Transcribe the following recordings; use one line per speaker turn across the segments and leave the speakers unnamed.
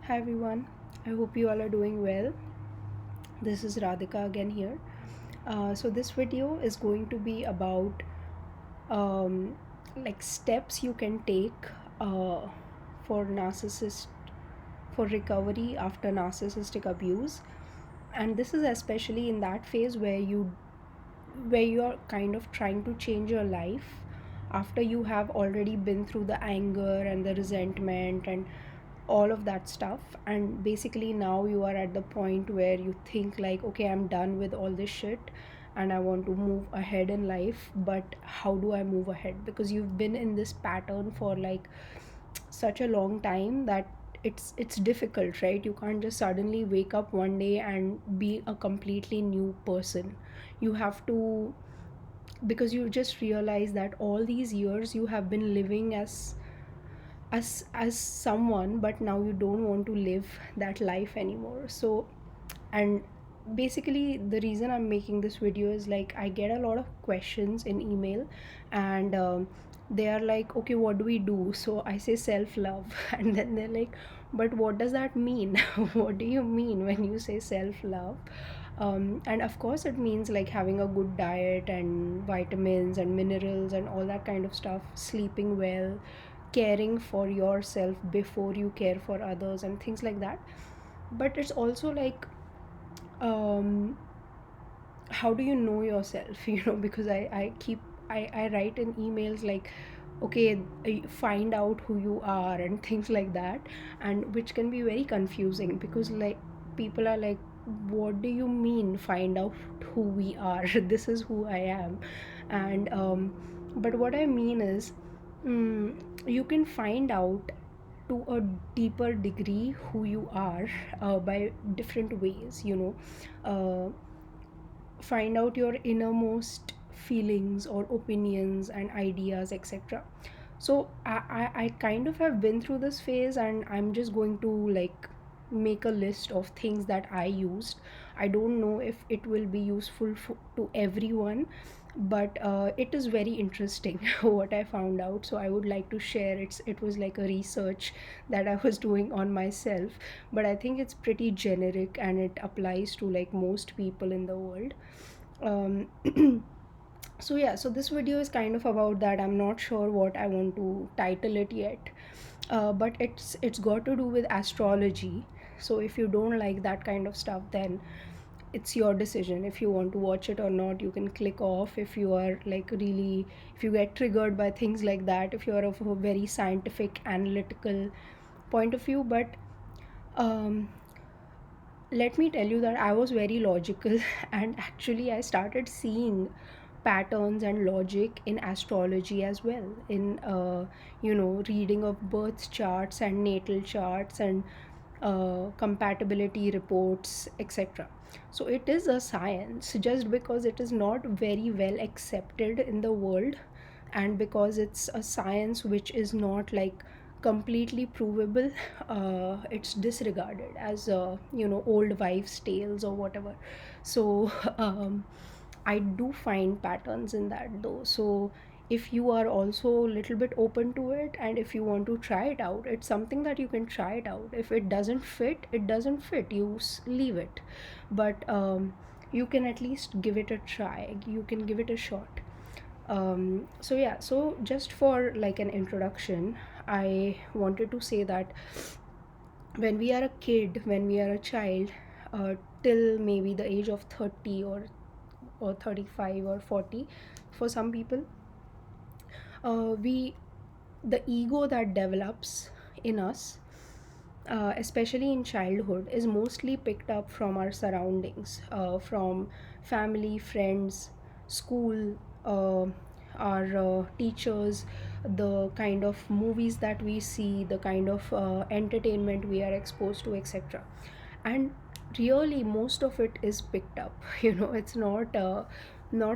Hi everyone, I hope you all are doing well. This is Radhika again here. This video is going to be about like steps you can take uh, for for recovery after narcissistic abuse, and this is especially in that phase where you're kind of trying to change your life after you have already been through the anger and the resentment and all of that stuff, and basically now you are at the point where you think like, okay, I'm done with all this shit and I want to move ahead in life. But how do I move ahead? Because you've been in this pattern for like such a long time that it's difficult, right? You can't just suddenly wake up one day and be a completely new person. You have to, because you just realize that all these years you have been living as someone, but now you don't want to live that life anymore. So, and basically the reason I'm making this video is like I get a lot of questions in email, and they are like, okay, what do we do? So I say self love and then they're like, but what does that mean? What do you mean when you say self love? And of course it means like having a good diet and vitamins and minerals and all that kind of stuff, sleeping well, caring for yourself before you care for others and things like that. But it's also like, um how do you know yourself? Because I write in emails like, okay, find out who you are and things like that, and which can be very confusing because like people are like, what do you mean find out who we are? This is who I am. And but what I mean is, you can find out to a deeper degree who you are by different ways. Find out your innermost feelings or opinions and ideas, etc. So I kind of have been through this phase, and I'm just going to like make a list of things that I used. I don't know if it will be useful to everyone, but it is very interesting what I found out, so I would like to share. It was like a research that I was doing on myself, but I think it's pretty generic and it applies to like most people in the world. um, so yeah, so this video is kind of about that. I'm not sure what I want to title it yet, but it's got to do with astrology. So if you don't like that kind of stuff, then it's your decision. If you want to watch it or not, you can click off. If you are like really, if you get triggered by things like that, if you are of a very scientific analytical point of view. But um, let me tell you that I was very logical and actually I started seeing patterns and logic in astrology as well, in reading of birth charts and natal charts and compatibility reports, etc. So it is a science. Just because it is not very well accepted in the world, and because it's a science which is not like completely provable, it's disregarded as old wives tales or whatever. So I do find patterns in that though. So if you are also a little bit open to it and if you want to try it out, it's something that you can try it out. If it doesn't fit, it doesn't fit, you leave it. But you can at least give it a try, you can give it a shot. So yeah, so just for like an introduction, I wanted to say that when we are a kid, when we are a child, till maybe the age of 30 or 35 or 40 for some people, we the ego that develops in us, especially in childhood, is mostly picked up from our surroundings, from family, friends, school, our teachers, the kind of movies that we see, the kind of entertainment we are exposed to, etc. And really most of it is picked up. It's not a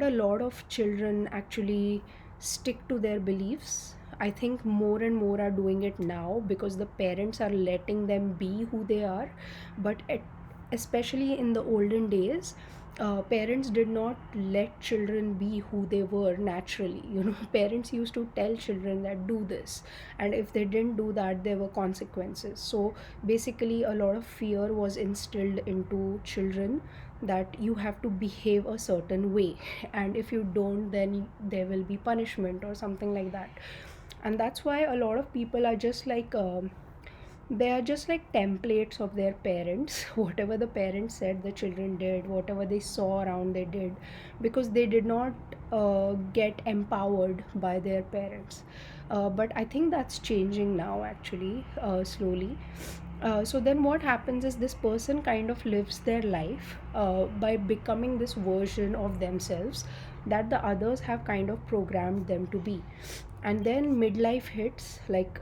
lot of children actually stick to their beliefs. I think more and more are doing it now because the parents are letting them be who they are. But especially in the olden days, parents did not let children be who they were naturally. Parents used to tell children that do this, and if they didn't do that, there were consequences. So basically, a lot of fear was instilled into children that you have to behave a certain way, and if you don't, then there will be punishment or something like that. And that's why a lot of people are just like they are just like templates of their parents. Whatever the parents said, the children did. Whatever they saw around, they did, because they did not get empowered by their parents. But I think that's changing now, actually, slowly. So then what happens is this person kind of lives their life by becoming this version of themselves that the others have kind of programmed them to be. And then midlife hits, like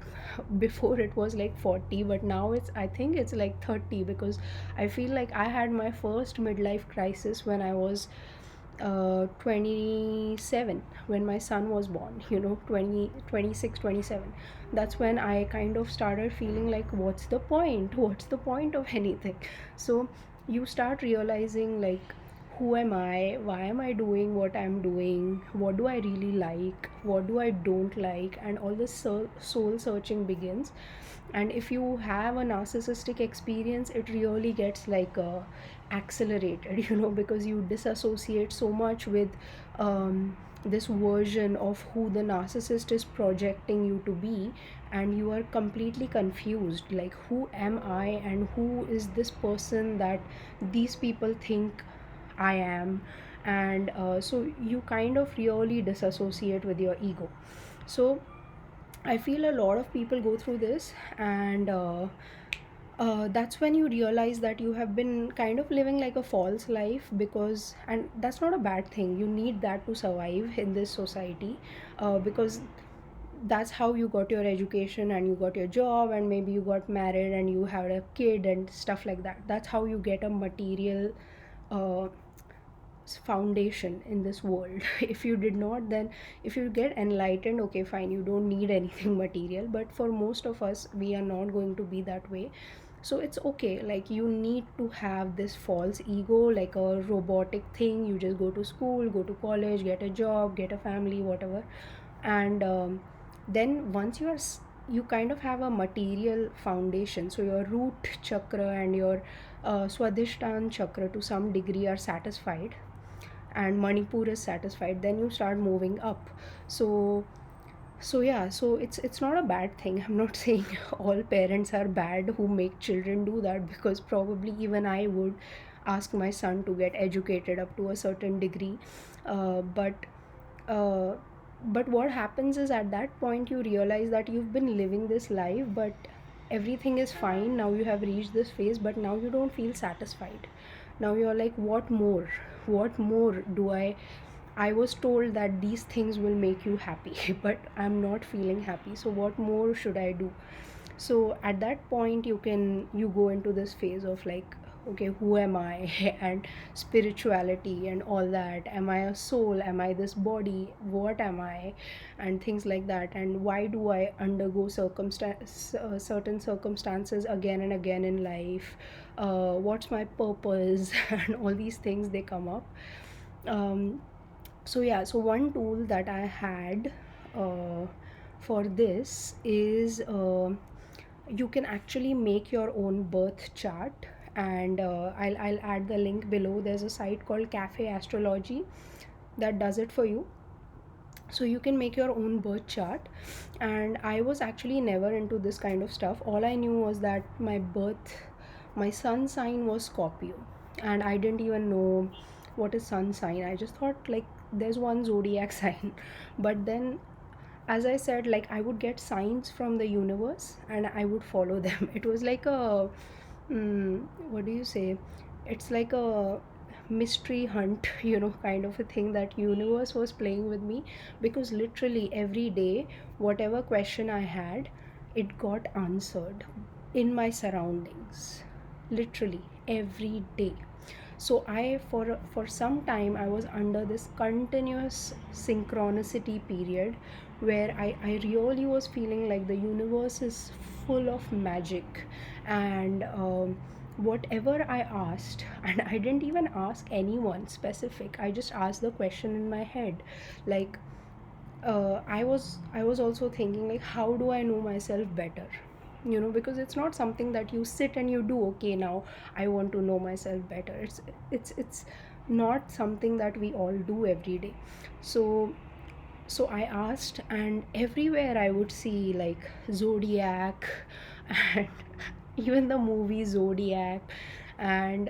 before it was like 40, but now I think it's like 30, because I feel like I had my first midlife crisis when I was 27, when my son was born, 26, 27. That's when I kind of started feeling like, what's the point, what's the point of anything? So you start realizing, like, who am I, why am I doing what I'm doing, what do I really like, what do I don't like, and all this soul searching begins. And if you have a narcissistic experience, it really gets like accelerated, because you disassociate so much with this version of who the narcissist is projecting you to be, and you are completely confused, like, who am I and who is this person that these people think I am. And so you kind of really disassociate with your ego. So I feel a lot of people go through this, and that's when you realize that you have been kind of living like a false life, because, and that's not a bad thing. You need that to survive in this society, because that's how you got your education and you got your job, and maybe you got married and you had a kid and stuff like that. That's how you get a material uh, foundation in this world. If you did not, then if you get enlightened, okay, fine, you don't need anything material. But for most of us, we are not going to be that way. So it's okay, like, you need to have this false ego, like a robotic thing. You just go to school, go to college, get a job, get a family, whatever. And then once you kind of have a material foundation, so your root chakra and your swadhisthana chakra to some degree are satisfied, and Manipur is satisfied, then you start moving up. So yeah, so it's not a bad thing. I'm not saying all parents are bad who make children do that, because probably even I would ask my son to get educated up to a certain degree. Uh, but uh, but what happens is, at that point you realize that you've been living this life, but everything is fine. Now you have reached this phase, but now you don't feel satisfied. Now you're like, what more, what more do I was told that these things will make you happy, but I'm not feeling happy, so what more should I do? So at that point you go into this phase of like, okay, who am I? And spirituality and all that. Am I a soul? Am I this body? What am I? And things like that. And why do I undergo certain circumstances again and again in life? What's my purpose? And all these things, they come up. um, so yeah, so one tool that I had uh, for this is, you can actually make your own birth chart. And I'll add the link below. There's a site called Cafe Astrology that does it for you. So you can make your own birth chart. And I was actually never into this kind of stuff. All I knew was that my sun sign was Scorpio, and I didn't even know what is sun sign. I just thought, like, there's one zodiac sign. But then, as I said, like, I would get signs from the universe and I would follow them. It was like a, what do you say, it's like a mystery hunt, kind of a thing, that universe was playing with me. Because literally every day, whatever question I had, it got answered in my surroundings, literally every day. So I, for some time, I was under this continuous synchronicity period, where I really was feeling like the universe is full of magic. And whatever I asked, and I didn't even ask anyone specific, I just asked the question in my head. Like, I was also thinking, like, how do I know myself better? Because it's not something that you sit and you do. Okay, now I want to know myself better. It's not something that we all do every day. So I asked, and everywhere I would see like zodiac, and even the movie Zodiac, and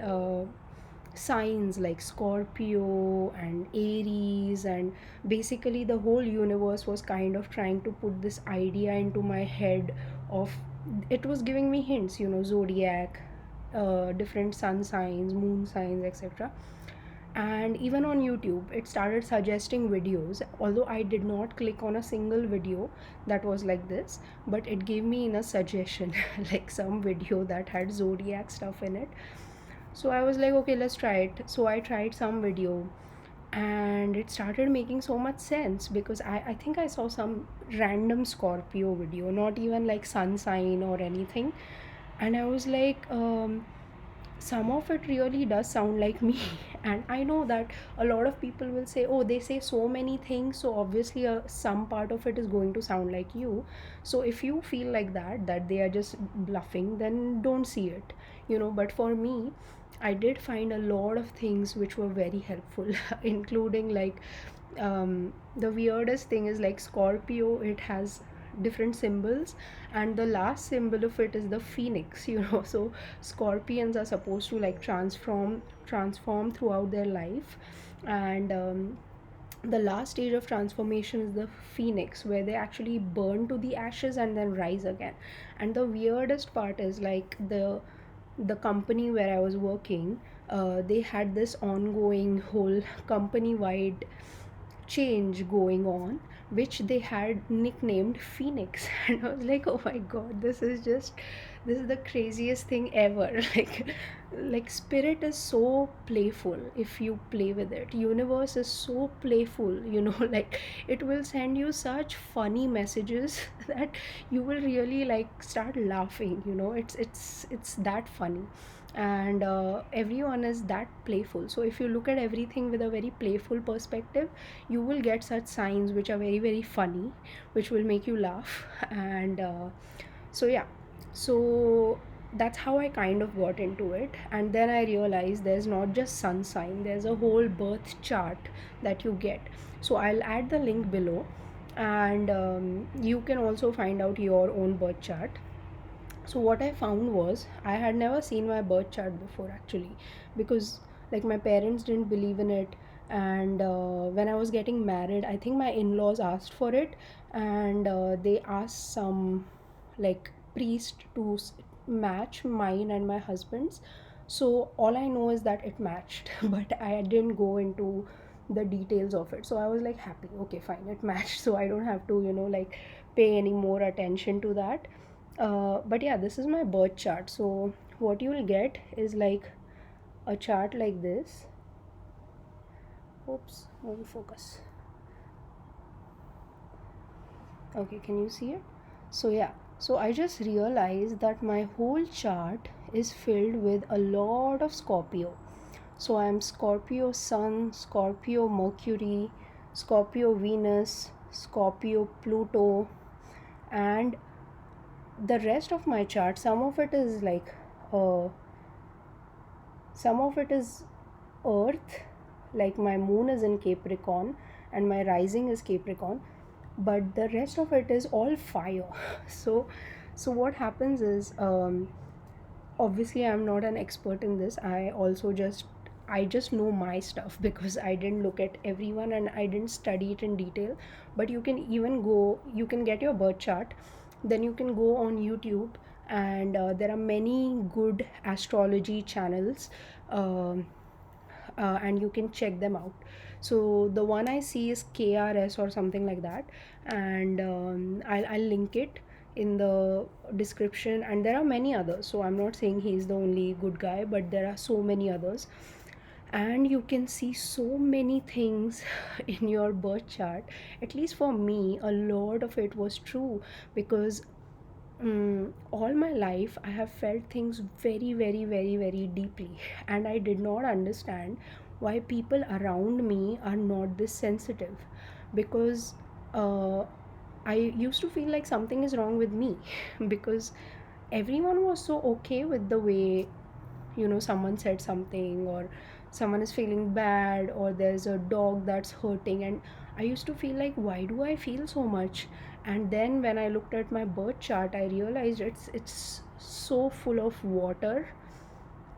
signs like Scorpio and Aries, and basically the whole universe was kind of trying to put this idea into my head of, it was giving me hints, zodiac, different sun signs, moon signs, etc. And even on YouTube it started suggesting videos, although I did not click on a single video that was like this, but it gave me in a suggestion like some video that had zodiac stuff in it. So I was like, okay, let's try it. So I tried some video, and it started making so much sense, because I think I saw some random Scorpio video, not even like sun sign or anything. And I was like, some of it really does sound like me. And I know that a lot of people will say, oh, they say so many things, so obviously some part of it is going to sound like you. So if you feel like that they are just bluffing, then don't see it. But for me, I did find a lot of things which were very helpful including like, the weirdest thing is like Scorpio, it has different symbols, and the last symbol of it is the phoenix. So scorpions are supposed to like transform throughout their life, and the last stage of transformation is the phoenix, where they actually burn to the ashes and then rise again. And the weirdest part is like, the company where I was working, they had this ongoing whole company wide change going on, which they had nicknamed Phoenix. And I was like, oh my god, this is the craziest thing ever. Like spirit is so playful if you play with it. Universe is so playful, like it will send you such funny messages that you will really like start laughing. It's that funny. And everyone is that playful. So if you look at everything with a very playful perspective, you will get such signs which are very very funny, which will make you laugh. And so yeah, so that's how I kind of got into it. And then I realized there's not just sun sign, there's a whole birth chart that you get. So I'll add the link below, and you can also find out your own birth chart. So what I found was, I had never seen my birth chart before actually, because like my parents didn't believe in it. And when I was getting married, I think my in-laws asked for it, and they asked some like priest to match mine and my husband's. So all I know is that it matched, but I didn't go into the details of it. So I was like happy, okay fine, it matched, so I don't have to like pay any more attention to that. But yeah, this is my birth chart. So what you will get is like a chart like this. Oops, won't focus. Okay, can you see it? So yeah, so I just realized that my whole chart is filled with a lot of Scorpio. So I'm Scorpio Sun, Scorpio Mercury, Scorpio Venus, Scorpio Pluto, and the rest of my chart, some of it is like, uh, some of it is earth, like my moon is in Capricorn and my rising is Capricorn, but the rest of it is all fire. So what happens is, obviously I'm not an expert in this. I just know my stuff because I didn't look at everyone and I didn't study it in detail. But you can get your birth chart, then you can go on YouTube, and there are many good astrology channels, um, and you can check them out. So the one I see is KRS or something like that, and I'll link it in the description. And there are many others, so I'm not saying he's the only good guy, but there are so many others. And you can see so many things in your birth chart. At least for me, a lot of it was true, because All my life I have felt things very, very, very, very deeply, and I did not understand why people around me are not this sensitive. Because uh, I used to feel like something is wrong with me because everyone was so okay with the way, someone said something, or someone is feeling bad, or there's a dog that's hurting, and I used to feel like, why do I feel so much? And then when I looked at my birth chart, I realized it's so full of water,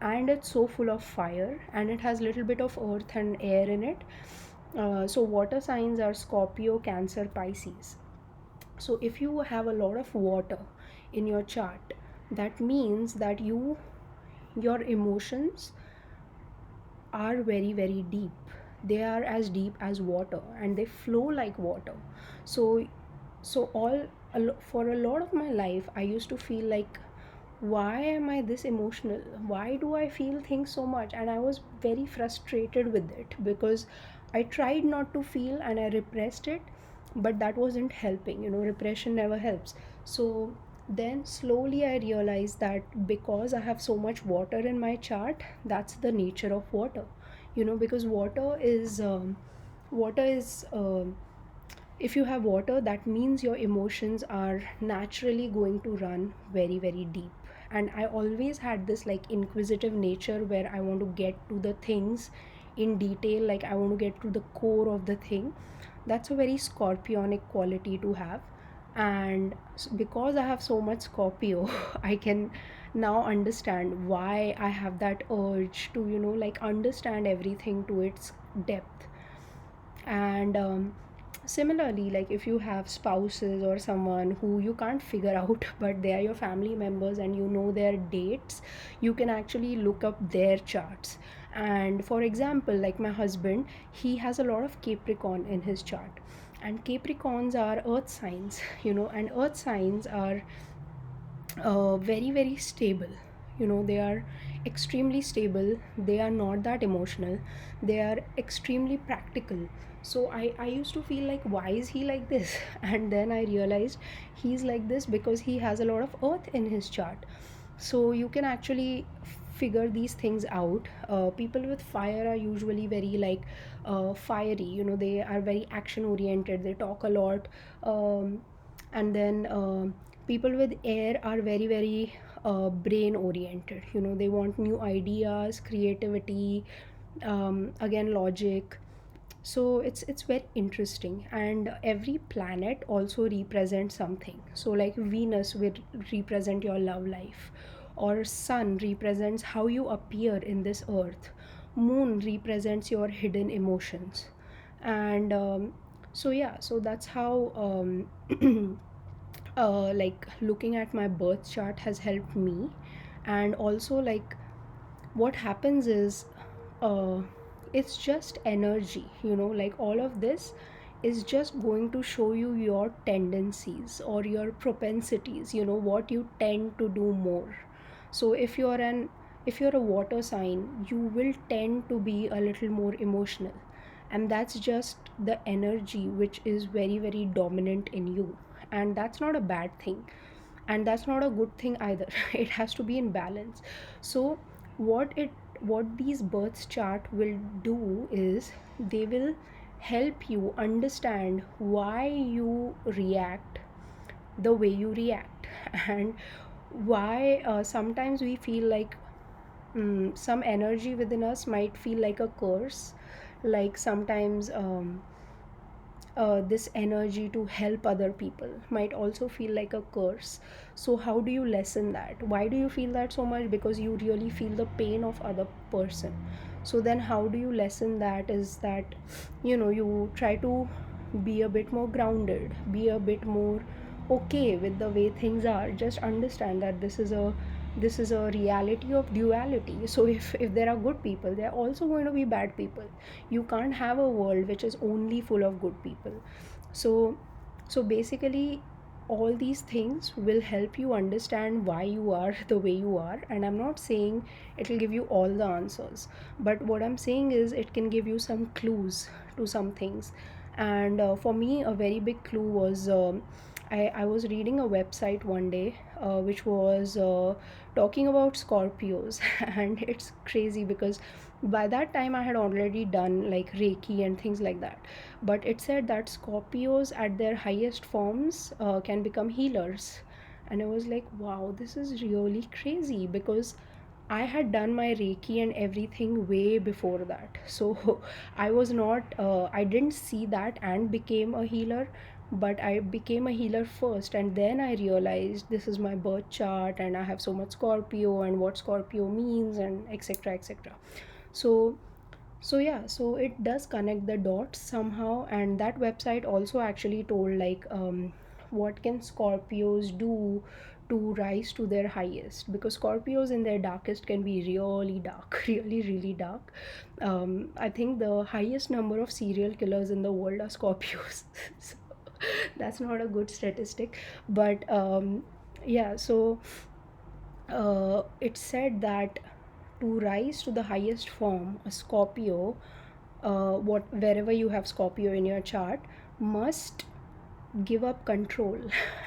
and it's so full of fire, and it has little bit of earth and air in it. So water signs are Scorpio, Cancer, Pisces. So if you have a lot of water in your chart, that means that your emotions are very, very deep. They are as deep as water, and they flow like water. So so for a lot of my life I used to feel like, why am I this emotional? Why do I feel things so much? And I was very frustrated with it, because I tried not to feel and I repressed it, but that wasn't helping. Repression never helps. So then slowly I realized that because I have so much water in my chart, that's the nature of water. Because water is if you have water, that means your emotions are naturally going to run very, very deep. And I always had this like inquisitive nature, where I want to get to the things in detail, like I want to get to the core of the thing. That's a very scorpionic quality to have. And because I have so much Scorpio, I can now understand why I have that urge to, like, understand everything to its depth. And similarly, like, if you have spouses or someone who you can't figure out but they are your family members and you know their dates, you can actually look up their charts. And for example, like my husband, he has a lot of Capricorn in his chart, and Capricorns are earth signs, and earth signs are very, very stable. They are extremely stable. They are not that emotional. They are extremely practical. So I used to feel like, why is he like this? And then I realized he's like this because he has a lot of earth in his chart. So you can actually figure these things out. People with fire are usually very, like, fiery. They are very action oriented, they talk a lot. And then people with air are very, very brain oriented. They want new ideas, creativity, again, logic. So it's very interesting, and every planet also represents something. So like Venus will represent your love life, or sun represents how you appear in this earth, moon represents your hidden emotions. And so yeah, so that's how like, looking at my birth chart has helped me. And also, like, what happens is, uh, it's just energy. Like, all of this is just going to show you your tendencies or your propensities, what you tend to do more. So if you're a water sign, you will tend to be a little more emotional, and that's just the energy which is very, very dominant in you. And that's not a bad thing, and that's not a good thing either. It has to be in balance. So what these birth chart will do is, they will help you understand why you react the way you react, and why sometimes we feel like, some energy within us might feel like a curse. Like, sometimes this energy to help other people might also feel like a curse. So how do you lessen that? Why do you feel that so much? Because you really feel the pain of other person. So then how do you lessen that? Is that, you try to be a bit more grounded, be a bit more okay with the way things are. Just understand that this is a reality of duality. So if there are good people, there are also going to be bad people. You can't have a world which is only full of good people. So so basically, all these things will help you understand why you are the way you are. And I'm not saying it will give you all the answers, but what I'm saying is it can give you some clues to some things. And for me, a very big clue was, I was reading a website one day which was talking about Scorpios, and it's crazy because by that time I had already done like Reiki and things like that. But it said that Scorpios at their highest forms can become healers. And I was like, wow, this is really crazy because I had done my Reiki and everything way before that. So I was not, I didn't see that and became a healer, but I became a healer first. And then I realized this is my birth chart and I have so much Scorpio and what Scorpio means and etc. etc. So so it does connect the dots somehow, and that website also actually told like what can Scorpios do to rise to their highest, because Scorpios in their darkest can be really dark, really dark. I think the highest number of serial killers in the world are Scorpios. So that's not a good statistic, but yeah. So it said that to rise to the highest form, a Scorpio, what wherever you have Scorpio in your chart, must give up control.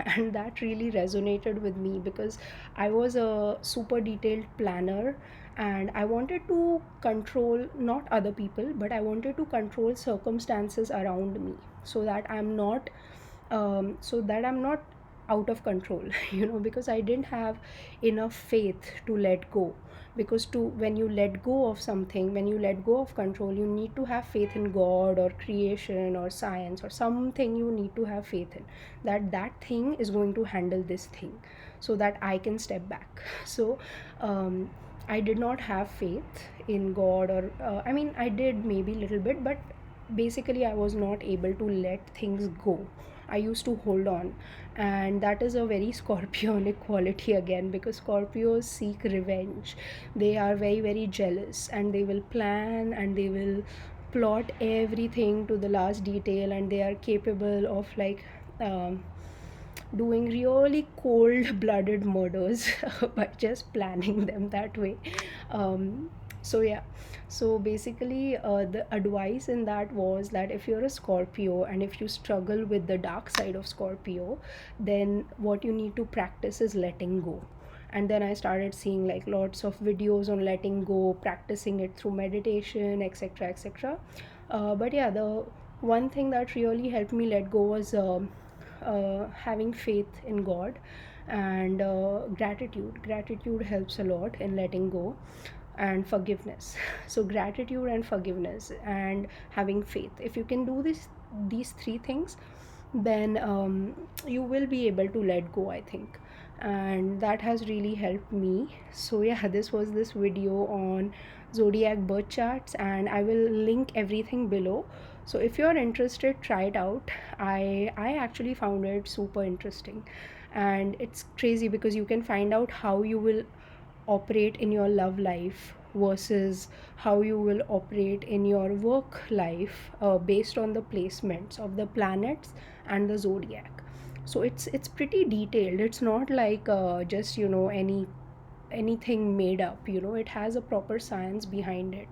And that really resonated with me because I was a super detailed planner, and I wanted to control not other people, but I wanted to control circumstances around me, so that I'm not out of control. Because I didn't have enough faith to let go. Because to when you let go of something, when you let go of control, you need to have faith in God or creation or science or something. You need to have faith in that thing is going to handle this thing, so that I can step back. So I did not have faith in God, or I mean, I did maybe a little bit, but basically I was not able to let things go. I used to hold on, and that is a very Scorpionic quality again, because Scorpios seek revenge. They are very jealous, and they will plan and they will plot everything to the last detail, and they are capable of like doing really cold blooded murders by just planning them that way. So yeah, so basically the advice in that was that if you're a Scorpio and if you struggle with the dark side of Scorpio, then what you need to practice is letting go. And then I started seeing like lots of videos on letting go, practicing it through meditation, etc. etc. But yeah, the one thing that really helped me let go was having faith in God, and gratitude helps a lot in letting go, and forgiveness. So gratitude and forgiveness and having faith, if you can do these three things, then you will be able to let go, I think. And that has really helped me. So yeah, this was this video on zodiac birth charts, and I will link everything below. So if you're interested, try it out. I actually found it super interesting, and it's crazy because you can find out how you will operate in your love life versus how you will operate in your work life, based on the placements of the planets and the zodiac. So it's pretty detailed. It's not like just anything made up. It has a proper science behind it.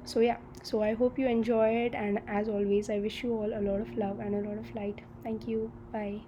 So yeah, so I hope you enjoy it, and as always, I wish you all a lot of love and a lot of light. Thank you. Bye.